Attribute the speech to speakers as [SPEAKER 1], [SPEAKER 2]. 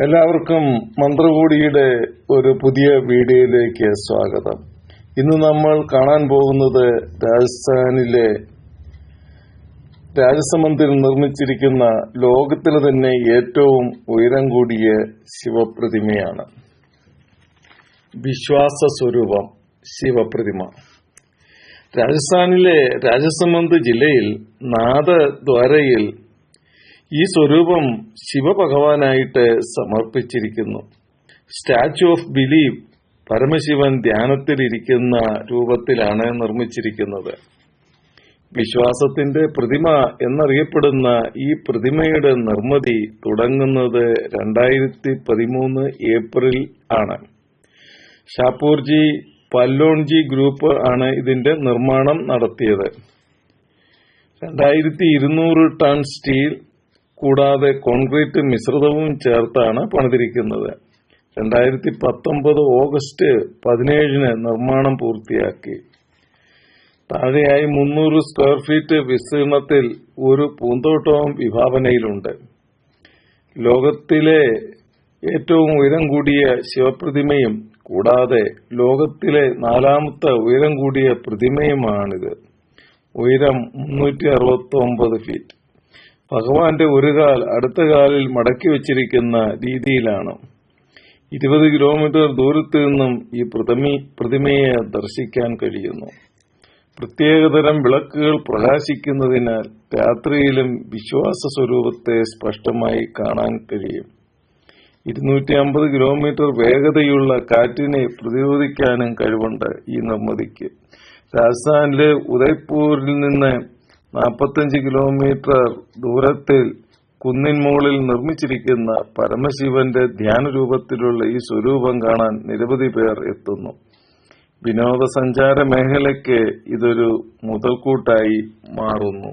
[SPEAKER 1] എല്ലാവർക്കും മന്ത്രകൂടിയുടെ ഒരു പുതിയ വീഡിയോയിലേക്ക് സ്വാഗതം. ഇന്ന് നമ്മൾ കാണാൻ പോകുന്നത് രാജസ്ഥാനിലെ രാജസമന്ദിൽ നിർമ്മിച്ചിരിക്കുന്ന ലോകത്തിലെ തന്നെ ഏറ്റവും ഉയരം കൂടിയ ശിവപ്രതിമയാണ്. വിശ്വാസ സ്വരൂപം ശിവപ്രതിമ രാജസ്ഥാനിലെ രാജസമന്ത് ജില്ലയിൽ നാഥദ്വാരയിൽ ഈ സ്വരൂപം ശിവഭഗവാനായിട്ട് സമർപ്പിച്ചിരിക്കുന്നു. സ്റ്റാച്യു ഓഫ് ബിലീവ് പരമശിവൻ ധ്യാനത്തിലിരിക്കുന്ന രൂപത്തിലാണ് നിർമ്മിച്ചിരിക്കുന്നത്. വിശ്വാസത്തിന്റെ പ്രതിമ എന്നറിയപ്പെടുന്ന ഈ പ്രതിമയുടെ നിർമ്മിതി തുടങ്ങുന്നത് 2013 ഏപ്രിൽ ആണ്. ഷാപൂർജി പല്ലോൺജി ഗ്രൂപ്പ് ആണ് ഇതിന്റെ നിർമ്മാണം നടത്തിയത്. 2200 ടൺ സ്റ്റീൽ കൂടാതെ കോൺക്രീറ്റ് മിശ്രിതവും ചേർത്താണ് പണിതിരിക്കുന്നത്. 2019 ഓഗസ്റ്റ് 17 നിർമ്മാണം പൂർത്തിയാക്കി. താഴെയായി 300 സ്ക്വയർ ഫീറ്റ് വിസ്തീർണത്തിൽ ഒരു പൂന്തോട്ടവും വിഭാവനയിലുണ്ട്. ലോകത്തിലെ ഏറ്റവും ഉയരം കൂടിയ ശിവപ്രതിമയും കൂടാതെ ലോകത്തിലെ 4ാമത്തെ ഉയരം കൂടിയ പ്രതിമയുമാണിത്. ഉയരം 369 ഫീറ്റ്. ഭഗവാന്റെ ഒരു കാൽ അടുത്ത കാലിൽ മടക്കി വച്ചിരിക്കുന്ന രീതിയിലാണ്. 20 കിലോമീറ്റർ ദൂരത്തു നിന്നും ഈ പ്രതിമയെ ദർശിക്കാൻ കഴിയുന്നു. പ്രത്യേകതരം വിളക്കുകൾ പ്രകാശിക്കുന്നതിനാൽ രാത്രിയിലും വിശ്വാസ സ്വരൂപത്തെ സ്പഷ്ടമായി കാണാൻ കഴിയും. 250 കിലോമീറ്റർ വേഗതയുള്ള കാറ്റിനെ പ്രതിരോധിക്കാനും കഴിവുണ്ട് ഈ നിർമ്മിതിക്ക്. രാജസ്ഥാനിലെ ഉദയ്പൂരിൽ നിന്ന് 45 കിലോമീറ്റർ ദൂരത്തിൽ കുന്നിൻ മുകളിൽ നിർമ്മിച്ചിരിക്കുന്ന പരമശിവന്റെ ധ്യാനരൂപത്തിലുള്ള ഈ സ്വരൂപം കാണാൻ നിരവധി പേർ എത്തുന്നു. വിനോദസഞ്ചാര മേഖലയ്ക്ക് ഇതൊരു മുതൽക്കൂട്ടായി മാറുന്നു.